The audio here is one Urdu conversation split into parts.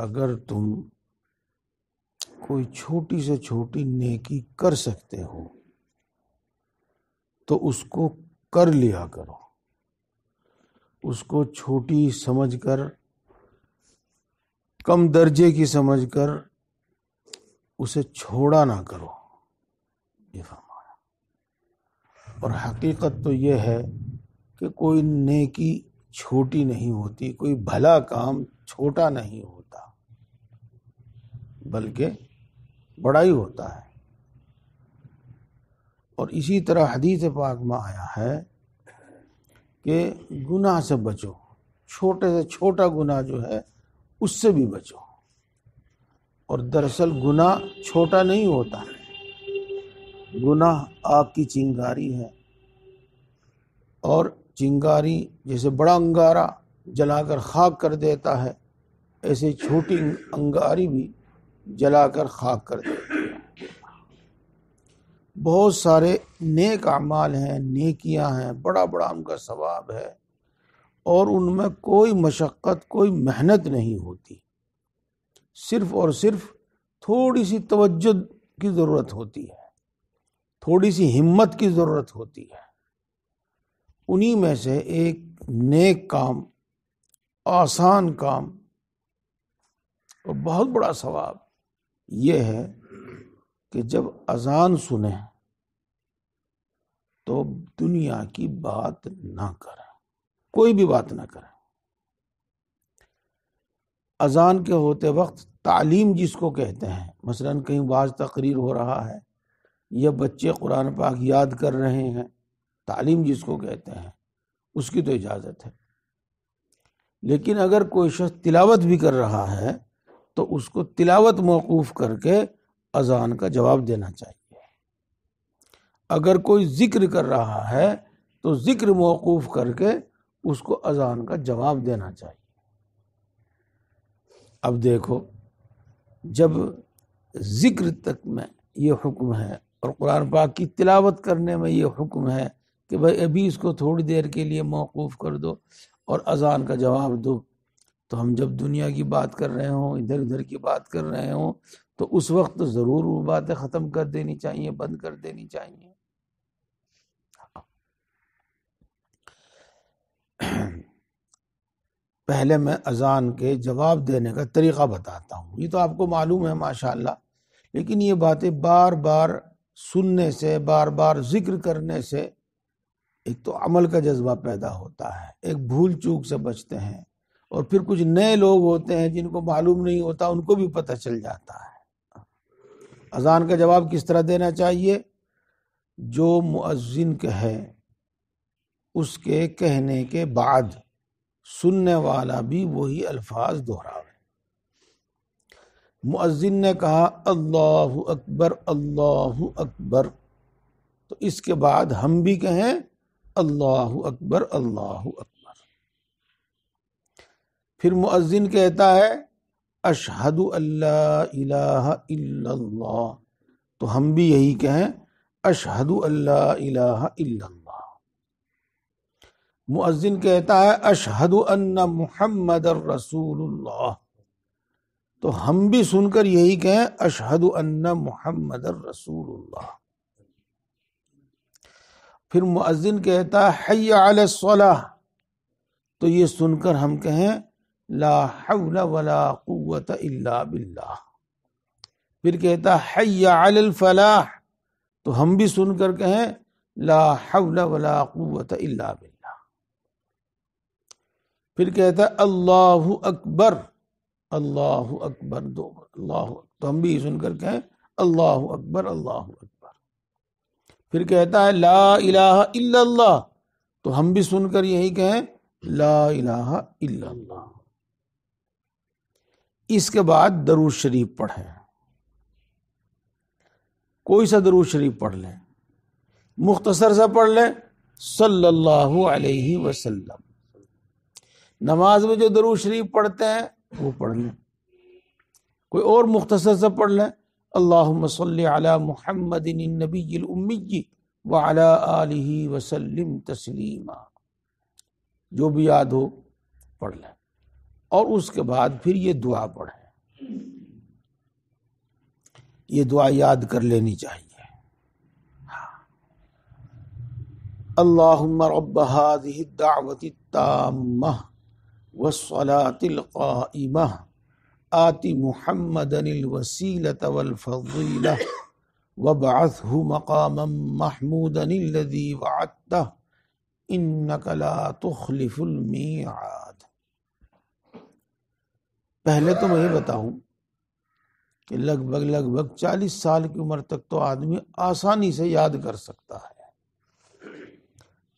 اگر تم کوئی چھوٹی سے چھوٹی نیکی کر سکتے ہو تو اس کو کر لیا کرو، اس کو چھوٹی سمجھ کر، کم درجے کی سمجھ کر اسے چھوڑا نہ کرو، یہ فرمایا۔ اور حقیقت تو یہ ہے کہ کوئی نیکی چھوٹی نہیں ہوتی، کوئی بھلا کام چھوٹا نہیں ہوتا، بلکہ بڑا ہی ہوتا ہے۔ اور اسی طرح حدیث پاک میں آیا ہے کہ گناہ سے بچو، چھوٹے سے چھوٹا گناہ جو ہے اس سے بھی بچو۔ اور دراصل گناہ چھوٹا نہیں ہوتا، گناہ آگ کی چنگاری ہے، اور چنگاری جیسے بڑا انگارہ جلا کر خاک کر دیتا ہے، ایسے چھوٹی انگاری بھی جلا کر خاک کر دیتی ہے۔ بہت سارے نیک اعمال ہیں، نیکیاں ہیں، بڑا بڑا ان کا ثواب ہے، اور ان میں کوئی مشقت، کوئی محنت نہیں ہوتی، صرف اور صرف تھوڑی سی توجہ کی ضرورت ہوتی ہے، تھوڑی سی ہمت کی ضرورت ہوتی ہے۔ انہی میں سے ایک نیک کام، آسان کام اور بہت بڑا ثواب یہ ہے کہ جب اذان سنیں تو دنیا کی بات نہ کریں، کوئی بھی بات نہ کریں۔ اذان کے ہوتے وقت تعلیم جس کو کہتے ہیں، مثلا کہیں واعظ تقریر ہو رہا ہے یا بچے قرآن پاک یاد کر رہے ہیں، تعلیم جس کو کہتے ہیں اس کی تو اجازت ہے۔ لیکن اگر کوئی شخص تلاوت بھی کر رہا ہے تو اس کو تلاوت موقوف کر کے اذان کا جواب دینا چاہیے۔ اگر کوئی ذکر کر رہا ہے تو ذکر موقوف کر کے اس کو اذان کا جواب دینا چاہیے۔ اب دیکھو، جب ذکر تک میں یہ حکم ہے اور قرآن پاک کی تلاوت کرنے میں یہ حکم ہے کہ بھائی ابھی اس کو تھوڑی دیر کے لیے موقوف کر دو اور اذان کا جواب دو، تو ہم جب دنیا کی بات کر رہے ہوں، ادھر ادھر کی بات کر رہے ہوں، تو اس وقت تو ضرور وہ باتیں ختم کر دینی چاہیے، بند کر دینی چاہیے۔ پہلے میں اذان کے جواب دینے کا طریقہ بتاتا ہوں، یہ تو آپ کو معلوم ہے ماشاءاللہ، لیکن یہ باتیں بار بار سننے سے، بار بار ذکر کرنے سے ایک تو عمل کا جذبہ پیدا ہوتا ہے، ایک بھول چوک سے بچتے ہیں، اور پھر کچھ نئے لوگ ہوتے ہیں جن کو معلوم نہیں ہوتا، ان کو بھی پتہ چل جاتا ہے۔ اذان کا جواب کس طرح دینا چاہیے؟ جو مؤذن کہے اس کے کہنے کے بعد سننے والا بھی وہی الفاظ دہراوے۔ مؤذن نے کہا اللہ اکبر اللہ اکبر، تو اس کے بعد ہم بھی کہیں اللہ اکبر اللہ اکبر۔ پھر مؤذن کہتا ہے اشہد ان لا الہ الا اللہ، تو ہم بھی یہی کہیں اشہد ان لا الہ الا اللہ۔ مؤذن کہتا ہے اشہد ان محمد رسول اللہ، تو ہم بھی سن کر یہی کہیں اشہد ان محمد رسول اللہ۔ پھر مؤذن کہتا ہے حی علی الصلاۃ، تو یہ سن کر ہم کہیں لا حول ولا قوت الا باللہ۔ پھر کہتا ہے حی علی الفلاح، تو ہم بھی سن کر کہیں لا حول ولا قوت الا باللہ۔ پھر کہتا ہے اللہ اکبر اللہ اکبر، دو اللہ، تو ہم بھی سن کر کہیں اللہ اکبر اللہ اکبر۔ پھر کہتا ہے لا الہ الا اللہ، تو ہم بھی سن کر یہی کہیں لا الہ الا اللہ۔ اس کے بعد درود شریف پڑھیں، کوئی سا درود شریف پڑھ لیں، مختصر سا پڑھ لیں صلی اللہ علیہ وسلم۔ نماز میں جو درود شریف پڑھتے ہیں وہ پڑھ لیں، کوئی اور مختصر سا پڑھ لیں اللہم صلی علی محمد النبی الامی وعلی آلہ وسلم تسلیما، جو بھی یاد ہو پڑھ لیں۔ اور اس کے بعد پھر یہ دعا پڑھیں یہ دعا یاد کر لینی چاہیے. اللہم رب هذه الدعوة التامة والصلاة القائمة آت محمدا الوسيلة والفضيلة وابعثه مقاما محمودا الذي وعدته انك لا تخلف الميعاد. پہلے تو میں یہ بتاؤں کہ لگ بھگ 40 سال کی عمر تک تو آدمی آسانی سے یاد کر سکتا ہے.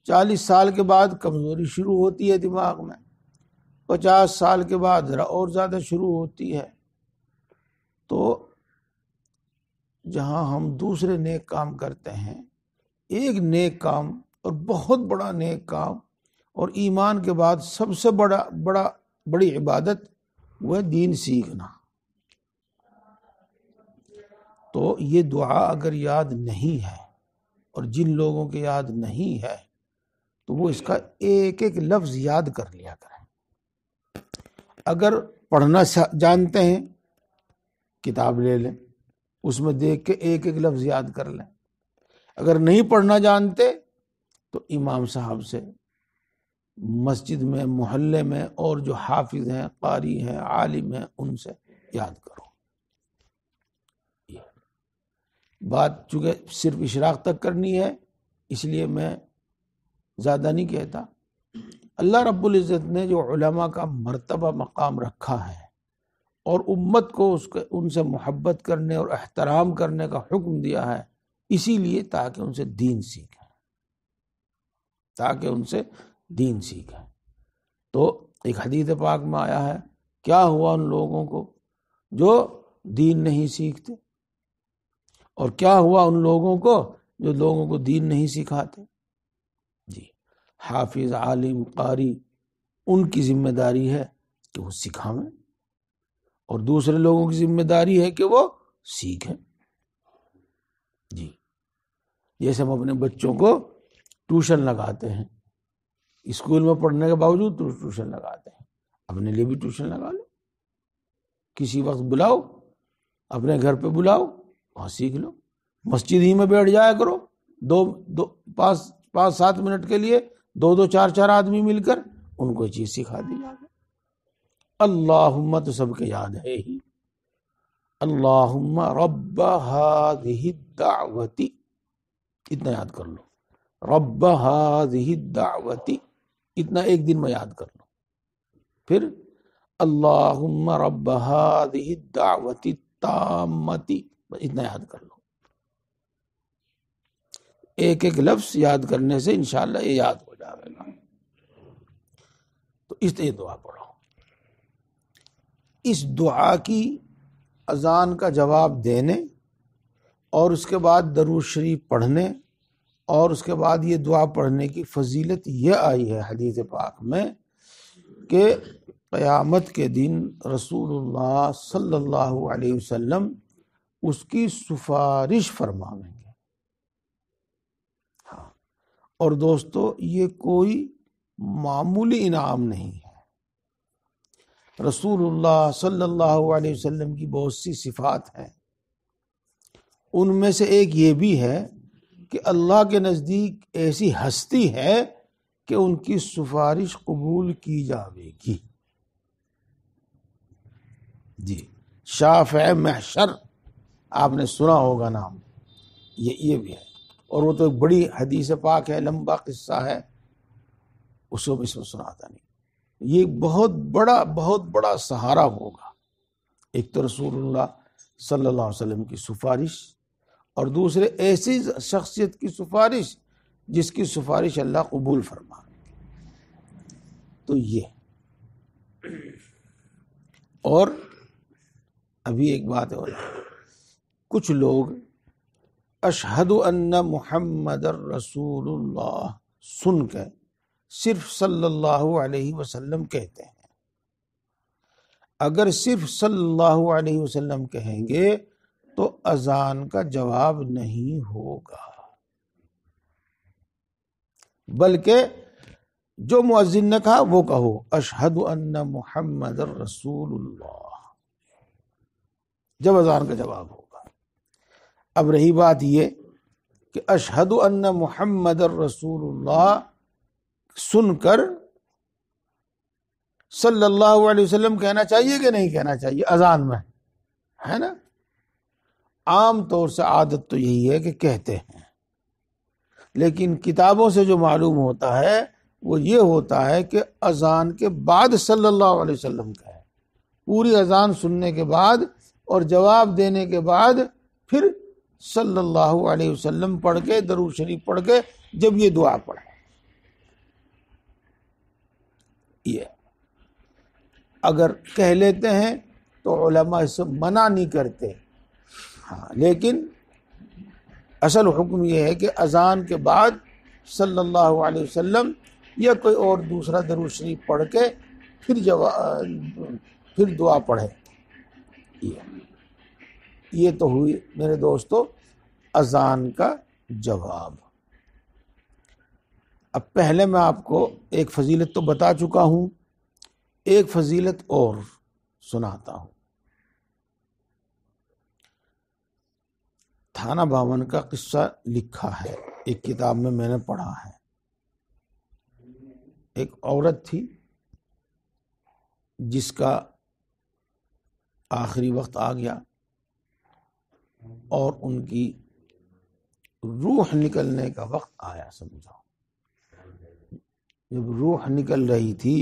40 سال کے بعد کمزوری شروع ہوتی ہے دماغ میں، 50 سال کے بعد ذرا اور زیادہ شروع ہوتی ہے. تو جہاں ہم دوسرے نیک کام کرتے ہیں، ایک نیک کام اور بہت بڑا نیک کام اور ایمان کے بعد سب سے بڑی عبادت وہ ہے دین سیکھنا. تو یہ دعا اگر یاد نہیں ہے اور جن لوگوں کے یاد نہیں ہے تو وہ اس کا ایک ایک لفظ یاد کر لیا کریں. اگر پڑھنا جانتے ہیں کتاب لے لیں، اس میں دیکھ کے ایک ایک لفظ یاد کر لیں. اگر نہیں پڑھنا جانتے تو امام صاحب سے مسجد میں، محلے میں اور جو حافظ ہیں، قاری ہیں، عالم ہیں، ان سے یاد کرو. بات چونکہ صرف اشراق تک کرنی ہے اس لیے میں زیادہ نہیں کہتا. اللہ رب العزت نے جو علماء کا مرتبہ مقام رکھا ہے اور امت کو ان سے محبت کرنے اور احترام کرنے کا حکم دیا ہے، اسی لیے تاکہ ان سے دین سیکھیں. تو ایک حدیث پاک میں آیا ہے، کیا ہوا ان لوگوں کو جو دین نہیں سیکھتے، اور کیا ہوا ان لوگوں کو جو لوگوں کو دین نہیں سکھاتے. جی، حافظ، عالم، قاری، ان کی ذمہ داری ہے کہ وہ سکھاویں اور دوسرے لوگوں کی ذمہ داری ہے کہ وہ سیکھیں. جی، جیسے ہم اپنے بچوں کو ٹیوشن لگاتے ہیں، اسکول میں پڑھنے کے باوجود ٹیوشن لگاتے ہیں، اپنے لیے بھی ٹیوشن لگا لو. کسی وقت بلاؤ، اپنے گھر پہ بلاؤ، وہاں سیکھ لو. مسجد ہی میں بیٹھ جایا کرو، 5-7 منٹ کے لیے 2 4 آدمی مل کر ان کو یہ چیز سکھا دی جائے. اللہم تو سب کے یاد ہے ہی. اللہم رب ہذہ الدعوۃ، اتنا یاد کر لو. رب ہذہ الدعوۃ، اتنا ایک دن میں یاد کر لو. پھر اللہم رب ہذہ الدعوۃ التامۃ، اتنا یاد کر لو. ایک ایک لفظ یاد کرنے سے انشاءاللہ یہ یاد ہو جائے گا. تو اس لیے دعا پڑھو. اس دعا کی اذان کا جواب دینے اور اس کے بعد درود شریف پڑھنے اور اس کے بعد یہ دعا پڑھنے کی فضیلت یہ آئی ہے حدیث پاک میں کہ قیامت کے دن رسول اللہ صلی اللہ علیہ وسلم اس کی سفارش فرمائیں گے. ہاں، اور دوستو یہ کوئی معمولی انعام نہیں ہے. رسول اللہ صلی اللہ علیہ وسلم کی بہت سی صفات ہیں، ان میں سے ایک یہ بھی ہے کہ اللہ کے نزدیک ایسی ہستی ہے کہ ان کی سفارش قبول کی جاوے گی. جی، شافع محشر آپ نے سنا ہوگا نام، یہ بھی ہے. اور وہ تو ایک بڑی حدیث پاک ہے، لمبا قصہ ہے، اس کو اس میں سناتا نہیں. یہ بہت بڑا سہارا ہوگا. ایک تو رسول اللہ صلی اللہ علیہ وسلم کی سفارش، اور دوسرے ایسی شخصیت کی سفارش جس کی سفارش اللہ قبول فرما. تو یہ، اور ابھی ایک بات اور، کچھ لوگ اشہد ان محمد الرسول اللہ سن کے صرف صلی اللہ علیہ وسلم کہتے ہیں. اگر صرف صلی اللہ علیہ وسلم کہیں گے تو اذان کا جواب نہیں ہوگا، بلکہ جو مؤذن نے کہا وہ کہو، اشہد ان محمد الرسول اللہ. جب اذان کا جواب ہوگا۔ اب رہی بات یہ کہ اشہد ان محمد الرسول اللہ سن کر صلی اللہ علیہ وسلم کہنا چاہیے کہ نہیں کہنا چاہیے اذان میں، ہے نا؟ عام طور سے عادت تو یہی ہے کہ کہتے ہیں، لیکن کتابوں سے جو معلوم ہوتا ہے وہ یہ ہوتا ہے کہ اذان کے بعد صلی اللہ علیہ وسلم کہے، پوری اذان سننے کے بعد اور جواب دینے کے بعد پھر صلی اللہ علیہ وسلم پڑھ کے درود شریف پڑھ کے جب یہ دعا پڑھے۔ یہ اگر کہہ لیتے ہیں تو علماء اس سے منع نہیں کرتے، ہاں، لیکن اصل حکم یہ ہے کہ اذان کے بعد صلی اللہ علیہ وسلم یا کوئی اور دوسرا درود شریف پڑھ کے پھر دعا پڑھے۔ یہ تو ہوئی میرے دوستو اذان کا جواب۔ اب پہلے میں آپ کو ایک فضیلت تو بتا چکا ہوں، ایک فضیلت اور سناتا ہوں۔ تھانہ باون کا قصہ لکھا ہے ایک کتاب میں نے پڑھا ہے۔ ایک عورت تھی جس کا آخری وقت آ گیا اور ان کی روح نکلنے کا وقت آیا، سمجھو جب روح نکل رہی تھی،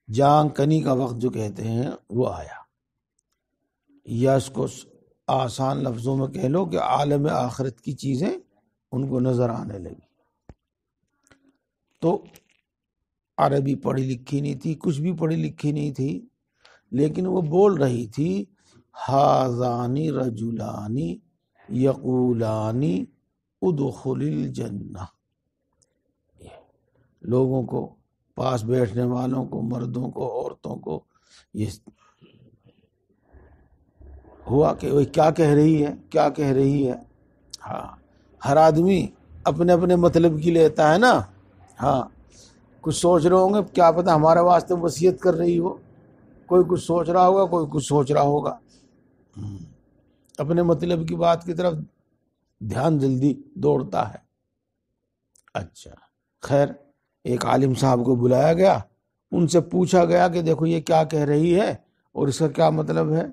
جان کنی کا وقت جو کہتے ہیں وہ آیا، یا اس کو آسان لفظوں میں کہہ لو کہ عالم آخرت کی چیزیں ان کو نظر آنے لگی۔ تو عربی پڑھی لکھی نہیں تھی، کچھ بھی پڑھی لکھی نہیں تھی، لیکن وہ بول رہی تھی ہذانی رجلانی یقولانی ادخل الجنہ۔ لوگوں کو، پاس بیٹھنے والوں کو، مردوں کو، عورتوں کو یہ ہوا کہ وہ کیا کہہ رہی ہے، کیا کہہ رہی ہے۔ ہاں، ہر آدمی اپنے اپنے مطلب کی لیتا ہے نا۔ ہاں، کچھ سوچ رہے ہوں گے، کیا پتہ ہمارے واسطے وصیت کر رہی ہو، کوئی کچھ سوچ رہا ہوگا، کوئی کچھ سوچ رہا ہوگا، اپنے مطلب کی بات کی طرف دھیان جلدی دوڑتا ہے۔ اچھا خیر، ایک عالم صاحب کو بلایا گیا، ان سے پوچھا گیا کہ دیکھو یہ کیا کہہ رہی ہے اور اس کا کیا مطلب ہے؟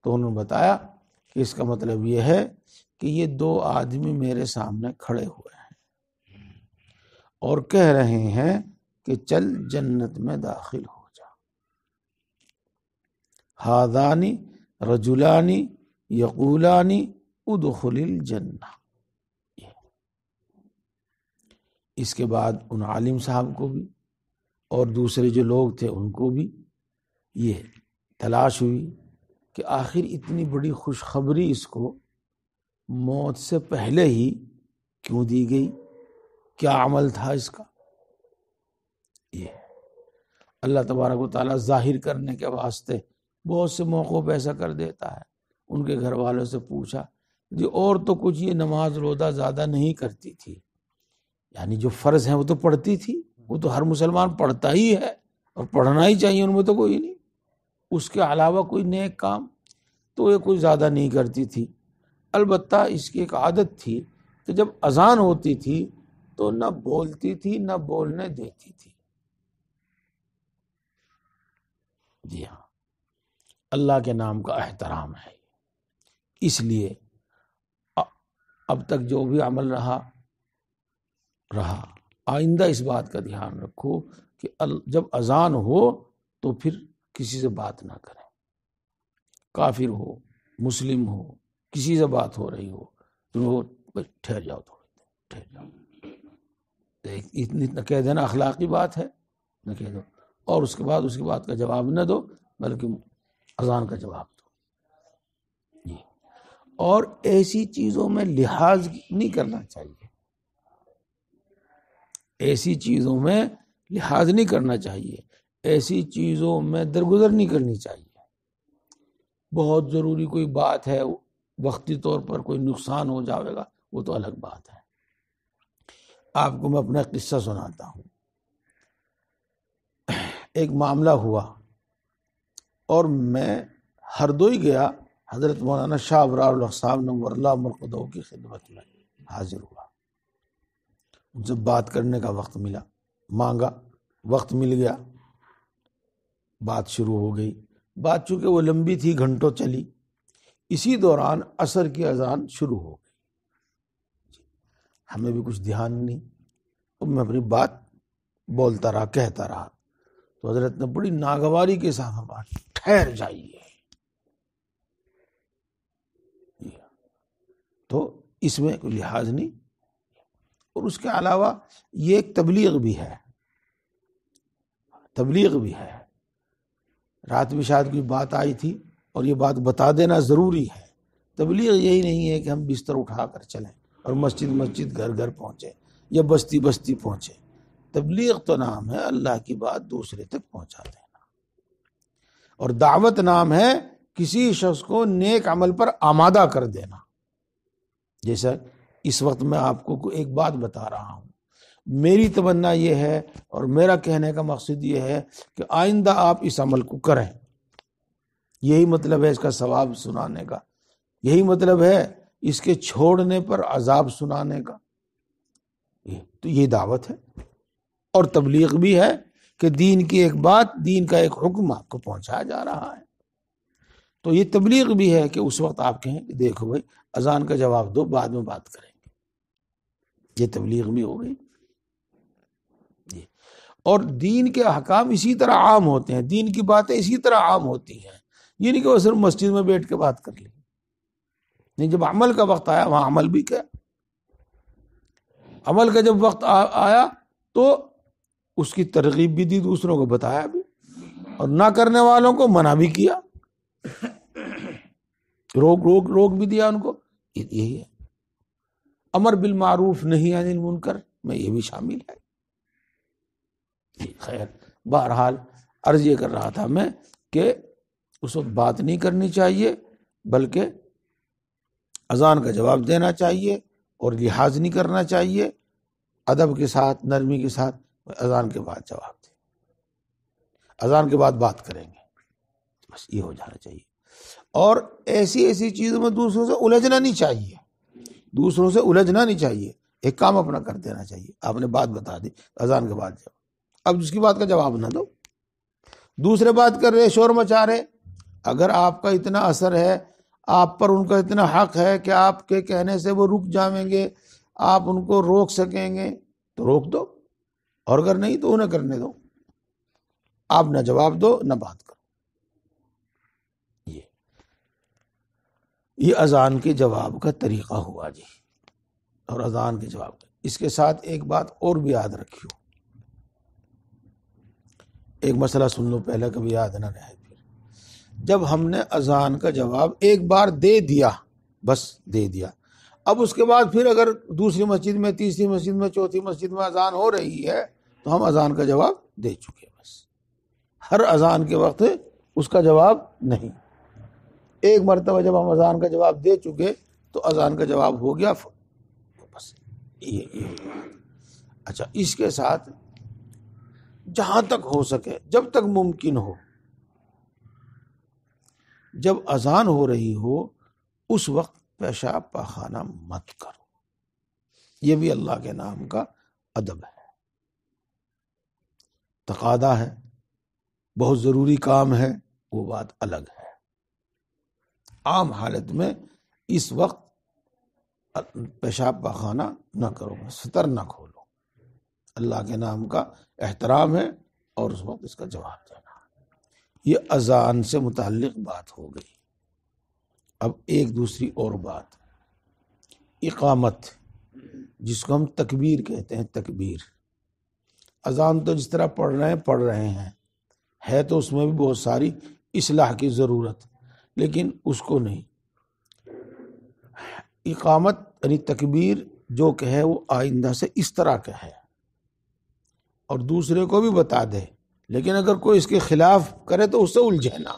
تو انہوں نے بتایا کہ اس کا مطلب یہ ہے کہ یہ دو آدمی میرے سامنے کھڑے ہوئے ہیں اور کہہ رہے ہیں کہ چل جنت میں داخل ہو جا۔ ہذانی رجلانی یقولانی ادخل الجنہ۔ اس کے بعد ان عالم صاحب کو بھی اور دوسرے جو لوگ تھے ان کو بھی یہ تلاش ہوئی کہ آخر اتنی بڑی خوشخبری اس کو موت سے پہلے ہی کیوں دی گئی، کیا عمل تھا اس کا۔ یہ اللہ تبارک و تعالیٰ ظاہر کرنے کے واسطے بہت سے موقعوں پہ ایسا کر دیتا ہے۔ ان کے گھر والوں سے پوچھا جی اور تو کچھ یہ نماز روزہ زیادہ نہیں کرتی تھی، یعنی جو فرض ہیں وہ تو پڑھتی تھی، وہ تو ہر مسلمان پڑھتا ہی ہے اور پڑھنا ہی چاہیے، ان میں تو کوئی نہیں، اس کے علاوہ کوئی نیک کام تو یہ کوئی زیادہ نہیں کرتی تھی۔ البتہ اس کی ایک عادت تھی کہ جب اذان ہوتی تھی تو نہ بولتی تھی نہ بولنے دیتی تھی۔ جی ہاں، اللہ کے نام کا احترام ہے، اس لیے اب تک جو بھی عمل رہا آئندہ اس بات کا دھیان رکھو کہ جب اذان ہو تو پھر کسی سے بات نہ کریں، کافر ہو مسلم ہو کسی سے بات ہو رہی ہو تو ٹھہر جاؤ، تھوڑی ٹھہر جاؤ، اتنا کہہ دینا اخلاقی بات ہے، نہ کہہ دو، اور اس کے بعد اس کی بات کا جواب نہ دو بلکہ اذان کا جواب دو۔ اور ایسی چیزوں میں لحاظ نہیں کرنا چاہیے، ایسی چیزوں میں لحاظ نہیں کرنا چاہیے، ایسی چیزوں میں درگزر نہیں کرنی چاہیے۔ بہت ضروری کوئی بات ہے، وقتی طور پر کوئی نقصان ہو جائے گا، وہ تو الگ بات ہے۔ آپ کو میں اپنا قصہ سناتا ہوں۔ ایک معاملہ ہوا اور میں ہردوئی گیا، حضرت مولانا شاہ ابرار الاقسام نور اللہ مرقدہ کی خدمت میں حاضر ہوا، ان سے بات کرنے کا وقت ملا، مانگا، وقت مل گیا، بات شروع ہو گئی۔ بات چونکہ وہ لمبی تھی، گھنٹوں چلی، اسی دوران عصر کی اذان شروع ہو گئی۔ ہمیں بھی کچھ دھیان نہیں، اب میں اپنی بات بولتا رہا، کہتا رہا، تو حضرت نے بڑی ناگواری کے ساتھ ہمارا ٹھہر جائیے، تو اس میں کوئی لحاظ نہیں۔ اور اس کے علاوہ یہ ایک تبلیغ بھی ہے، تبلیغ بھی ہے۔ رات میں شاید کوئی بات آئی تھی اور یہ بات بتا دینا ضروری ہے۔ تبلیغ یہی نہیں ہے کہ ہم بستر اٹھا کر چلیں اور مسجد مسجد گھر گھر پہنچے یا بستی بستی پہنچے۔ تبلیغ تو نام ہے اللہ کی بات دوسرے تک پہنچا دینا، اور دعوت نام ہے کسی شخص کو نیک عمل پر آمادہ کر دینا۔ جیسا اس وقت میں آپ کو ایک بات بتا رہا ہوں، میری تمنا یہ ہے اور میرا کہنے کا مقصد یہ ہے کہ آئندہ آپ اس عمل کو کریں، یہی مطلب ہے اس کا ثواب سنانے کا، یہی مطلب ہے اس کے چھوڑنے پر عذاب سنانے کا۔ تو یہ دعوت ہے اور تبلیغ بھی ہے کہ دین کی ایک بات، دین کا ایک حکم آپ کو پہنچایا جا رہا ہے۔ تو یہ تبلیغ بھی ہے کہ اس وقت آپ کہیں کہ دیکھو بھائی اذان کا جواب دو، بعد میں بات کریں گے، یہ تبلیغ بھی ہو گئی۔ اور دین کے احکام اسی طرح عام ہوتے ہیں، دین کی باتیں اسی طرح عام ہوتی ہیں، یہ نہیں کہ وہ صرف مسجد میں بیٹھ کے بات کر لی، نہیں، جب عمل کا وقت آیا وہاں عمل بھی کیا، عمل کا جب وقت آیا تو اس کی ترغیب بھی دی، دوسروں کو بتایا بھی، اور نہ کرنے والوں کو منع بھی کیا، روک بھی دیا ان کو۔ یہی ہے امر بالمعروف نہی عن المنکر میں یہ بھی شامل ہے۔ خیر، بہرحال عرض یہ کر رہا تھا میں کہ اس وقت بات نہیں کرنی چاہیے، بلکہ اذان کا جواب دینا چاہیے اور لحاظ نہیں کرنا چاہیے، ادب کے ساتھ، نرمی کے ساتھ اذان کے بعد جواب دیں، اذان کے بعد بات کریں گے، بس یہ ہو جانا چاہیے۔ اور ایسی چیزوں میں دوسروں سے الجھنا نہیں چاہیے، دوسروں سے الجھنا نہیں چاہیے، ایک کام اپنا کر دینا چاہیے۔ آپ نے بات بتا دی، اذان کے بعد جواب، اب اس کی بات کا جواب نہ دو، دوسرے بات کر رہے، شور مچا رہے، اگر آپ کا اتنا اثر ہے، آپ پر ان کا اتنا حق ہے کہ آپ کے کہنے سے وہ رک جائیں گے، آپ ان کو روک سکیں گے تو روک دو، اور اگر نہیں تو انہیں کرنے دو، آپ نہ جواب دو نہ بات کرو۔ یہ اذان کے جواب کا طریقہ ہوا جی، اور اذان کے جواب کا۔ اس کے ساتھ ایک بات اور بھی یاد رکھیو، ایک مسئلہ سن لو پہلے، کبھی یاد نہ رہے پھر۔ جب ہم نے اذان کا جواب ایک بار دے دیا، بس دے دیا، اب اس کے بعد پھر اگر دوسری مسجد میں، تیسری مسجد میں، چوتھی مسجد میں اذان ہو رہی ہے تو ہم اذان کا جواب دے چکے، بس ہر اذان کے وقت اس کا جواب نہیں، ایک مرتبہ جب ہم اذان کا جواب دے چکے تو اذان کا جواب ہو گیا، بس یہ۔ اچھا، اس کے ساتھ جہاں تک ہو سکے، جب تک ممکن ہو، جب اذان ہو رہی ہو اس وقت پیشاب پاخانہ مت کرو، یہ بھی اللہ کے نام کا ادب ہے، تقاضا ہے، بہت ضروری کام ہے، وہ بات الگ ہے۔ عام حالت میں اس وقت پیشاب پاخانہ نہ کرو، ستر نہ کھولو، اللہ کے نام کا احترام ہے، اور اس وقت اس کا جواب دینا۔ یہ اذان سے متعلق بات ہو گئی۔ اب ایک دوسری اور بات، اقامت، جس کو ہم تکبیر کہتے ہیں، تکبیر۔ اذان تو جس طرح پڑھ رہے ہیں، ہے تو اس میں بھی بہت ساری اصلاح کی ضرورت، لیکن اس کو نہیں۔ اقامت یعنی تکبیر جو کہے وہ آئندہ سے اس طرح کہے اور دوسرے کو بھی بتا دے، لیکن اگر کوئی اس کے خلاف کرے تو اس سے الجھنا۔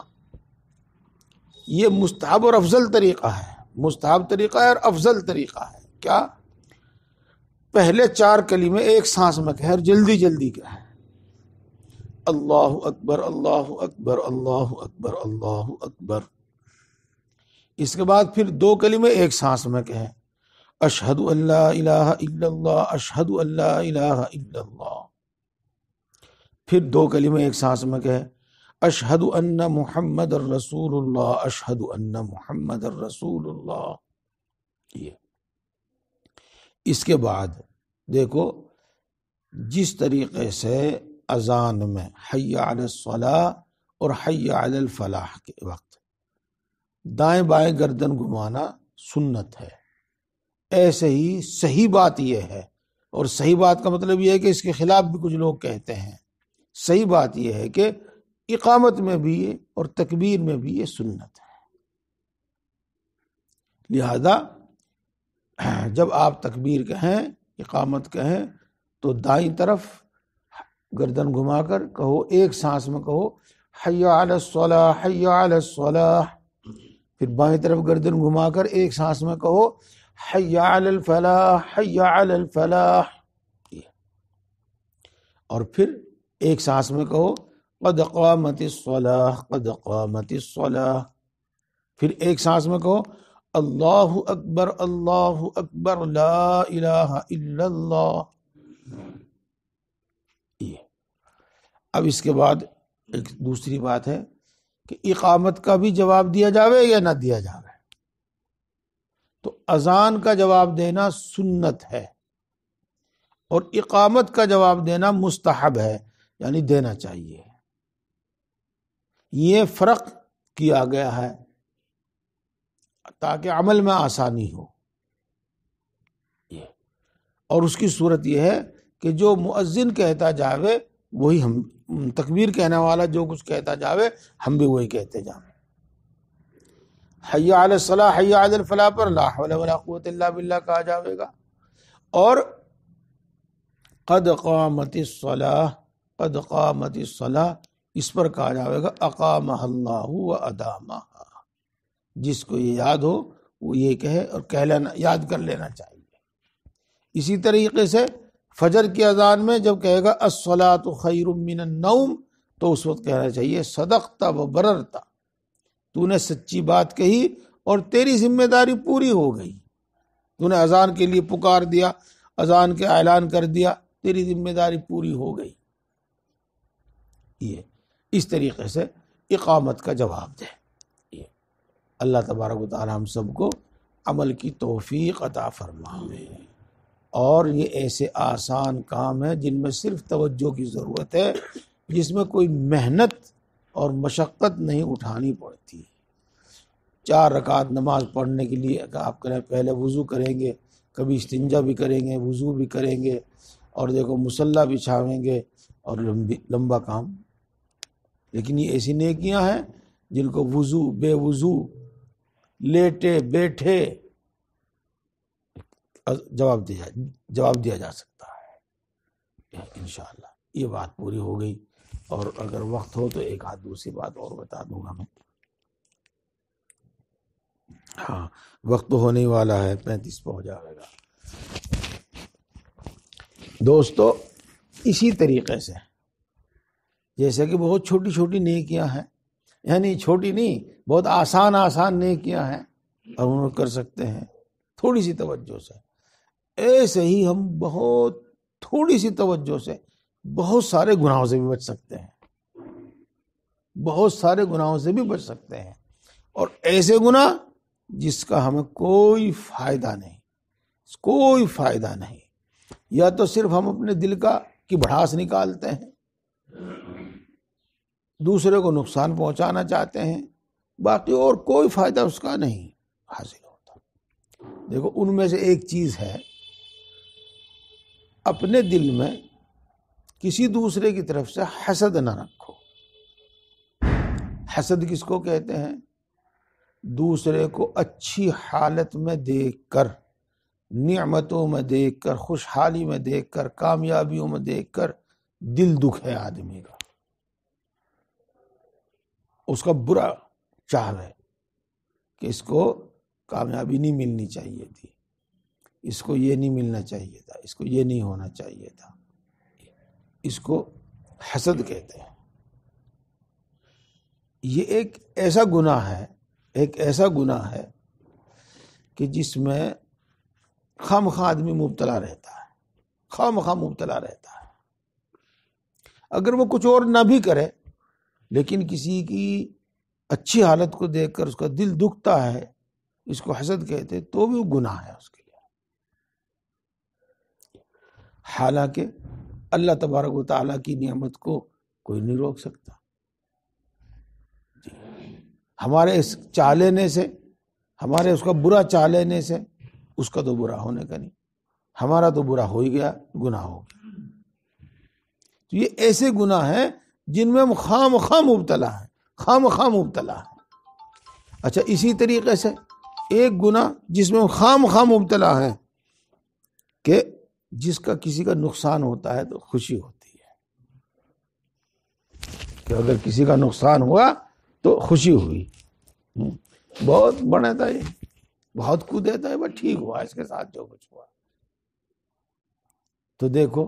یہ مستحب اور افضل طریقہ ہے، مستحب طریقہ ہے اور افضل طریقہ ہے۔ کیا؟ پہلے 4 کلمے ایک سانس میں کہے اور جلدی جلدی کہے، اللہ اکبر اللہ اکبر اللہ اکبر اللہ اکبر، اس کے بعد پھر 2 کلمے ایک سانس میں کہیں، اشہد ان لا الہ الا اللہ، اشہد ان لا الہ الا اللہ۔ پھر 2 کلمے ایک سانس میں کہیں، اشہد ان محمد الرسول اللہ، اشہد ان محمد الرسول اللہ۔ یہ اس کے بعد دیکھو جس طریقے سے اذان میں حی علی الصلاۃ اور حی علی الفلاح کے وقت دائیں بائیں گردن گھمانا سنت ہے، ایسے ہی صحیح بات یہ ہے، اور صحیح بات کا مطلب یہ ہے کہ اس کے خلاف بھی کچھ لوگ کہتے ہیں، صحیح بات یہ ہے کہ اقامت میں بھی اور تکبیر میں بھی یہ سنت ہے۔ لہذا جب آپ تکبیر کہیں، اقامت کہیں، تو دائیں طرف گردن گھما کر کہو، ایک سانس میں کہو حی علی الصلاۃ، حی علی الصلاۃ۔ پھر بائیں طرف گردن گھما کر ایک سانس میں کہو حی علی الفلاح، حی علی الفلاح۔ اور پھر ایک سانس میں کہو قد قامت الصلاۃ، قد قامت الصلاۃ۔ پھر ایک سانس میں کہو اللہ اکبر، اللہ اکبر، لا الہ الا اللہ۔ اب اس کے بعد ایک دوسری بات ہے کہ اقامت کا بھی جواب دیا جاوے یا نہ دیا جاوے۔ تو اذان کا جواب دینا سنت ہے اور اقامت کا جواب دینا مستحب ہے، یعنی دینا چاہیے۔ یہ فرق کیا گیا ہے تاکہ عمل میں آسانی ہو۔ اور اس کی صورت یہ ہے کہ جو مؤذن کہتا جاوے وہی ہم، تکبیر کہنے والا جو کچھ کہتا جاوے ہم بھی وہی کہتے جاوے۔ حی علی الصلاۃ، حی علی الفلاح پر لا حول ولا قوت الا باللہ کہا جاوے گا، اور قد قامت الصلاۃ، قد قامت الصلاۃ اس پر کہا جاوے گا اقامہ اللہ و ادامہ۔ جس کو یہ یاد ہو وہ یہ کہے اور کہہ لینا، یاد کر لینا چاہیے۔ اسی طریقے سے فجر کی اذان میں جب کہے گا الصلاۃ خیر من النوم، تو اس وقت کہنا چاہیے صدقت و بررت، تو نے سچی بات کہی اور تیری ذمہ داری پوری ہو گئی، تو نے اذان کے لیے پکار دیا، اذان کے اعلان کر دیا، تیری ذمہ داری پوری ہو گئی۔ یہ اس طریقے سے اقامت کا جواب دے۔ اللہ تبارک و تعالی ہم سب کو عمل کی توفیق عطا فرمائے، اور یہ ایسے آسان کام ہیں جن میں صرف توجہ کی ضرورت ہے، جس میں کوئی محنت اور مشقت نہیں اٹھانی پڑتی۔ 4 رکعت نماز پڑھنے کے لیے آپ کریں، پہلے وضو کریں گے، کبھی استنجا بھی کریں گے، وضو بھی کریں گے، اور دیکھو مصلی بچھاویں گے، اور لمبا کام۔ لیکن یہ ایسی نیکیاں ہیں جن کو وضو، بے وضو، لیٹے بیٹھے جواب دیا جا سکتا ہے انشاءاللہ۔ یہ بات پوری ہو گئی، اور اگر وقت ہو تو ایک آدھ دوسری بات اور بتا دوں گا میں۔ ہاں وقت تو ہونے والا ہے، 35 پہ ہو جائے گا۔ دوستو اسی طریقے سے جیسے کہ بہت چھوٹی چھوٹی نیکیاں ہیں، یعنی چھوٹی نہیں، بہت آسان نیکیاں ہیں اور ان کو کر سکتے ہیں تھوڑی سی توجہ سے، ایسے ہی ہم بہت تھوڑی سی توجہ سے بہت سارے گناہوں سے بھی بچ سکتے ہیں، بہت سارے گناہوں سے بھی بچ سکتے ہیں، اور ایسے گناہ جس کا ہمیں کوئی فائدہ نہیں، کوئی فائدہ نہیں، یا تو صرف ہم اپنے دل کی بھڑاس نکالتے ہیں، دوسرے کو نقصان پہنچانا چاہتے ہیں، باقی اور کوئی فائدہ اس کا نہیں حاصل ہوتا۔ دیکھو ان میں سے ایک چیز ہے، اپنے دل میں کسی دوسرے کی طرف سے حسد نہ رکھو۔ حسد کس کو کہتے ہیں؟ دوسرے کو اچھی حالت میں دیکھ کر، نعمتوں میں دیکھ کر، خوشحالی میں دیکھ کر، کامیابیوں میں دیکھ کر دل دکھ ہے آدمی کا، اس کا برا چاہے کہ اس کو کامیابی نہیں ملنی چاہیے تھی، اس کو یہ نہیں ملنا چاہیے تھا، اس کو یہ نہیں ہونا چاہیے تھا، اس کو حسد کہتے ہیں۔ یہ ایک ایسا گناہ ہے ایک ایسا گناہ ہے کہ جس میں خام خواہ آدمی مبتلا رہتا ہے، خام خواہ مبتلا رہتا ہے. اگر وہ کچھ اور نہ بھی کرے لیکن کسی کی اچھی حالت کو دیکھ کر اس کا دل دکھتا ہے، اس کو حسد کہتے، تو بھی وہ گناہ ہے اس کے لیے. حالانکہ اللہ تبارک و تعالیٰ کی نعمت کو کوئی نہیں روک سکتا. ہمارے اس چاہ لینے سے، ہمارے اس کا برا چاہ لینے سے اس کا تو برا ہونے کا نہیں، ہمارا تو برا ہو ہی گیا، گناہ ہو گیا. تو یہ ایسے گناہ ہیں جن میں ہم خام خواہ مبتلا ہیں، خام خواہ مبتلا ہیں. اچھا، اسی طریقے سے ایک گناہ جس میں ہم خام خواہ مبتلا ہیں کہ جس کا کسی کا نقصان ہوتا ہے تو خوشی ہوتی ہے، کہ اگر کسی کا نقصان ہوا تو خوشی ہوئی، بہت بڑا تھا یہ، بہت کو دیتا ہے، بس ٹھیک ہوا اس کے ساتھ جو کچھ ہوا. تو دیکھو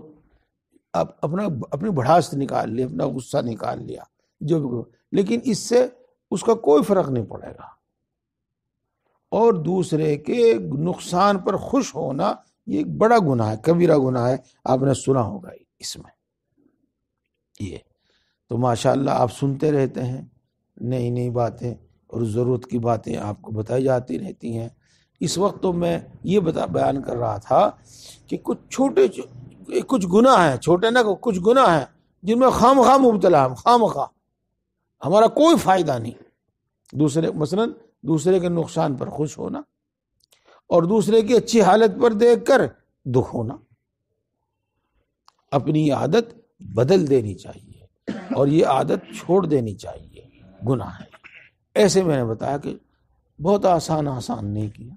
اب اپنی بڑھاس نکال لی، اپنا غصہ نکال لیا جو بھی، لیکن اس سے اس کا کوئی فرق نہیں پڑے گا. اور دوسرے کے نقصان پر خوش ہونا یہ ایک بڑا گناہ ہے، کبیرہ گناہ ہے. آپ نے سنا ہوگا اس میں یہ. تو ماشاءاللہ آپ سنتے رہتے ہیں نئی نئی باتیں اور ضرورت کی باتیں آپ کو بتائی جاتی رہتی ہیں. اس وقت تو میں یہ بیان کر رہا تھا کہ کچھ گناہ ہیں، چھوٹے نہ کچھ گناہ ہیں جن میں خام خواہ مبتلا ہم، خام خواہ ہمارا کوئی فائدہ نہیں. مثلاً دوسرے کے نقصان پر خوش ہونا اور دوسرے کی اچھی حالت پر دیکھ کر دکھ ہونا. اپنی عادت بدل دینی چاہیے اور یہ عادت چھوڑ دینی چاہیے، گناہ ہے. ایسے میں نے بتایا کہ بہت آسان نہیں کیا.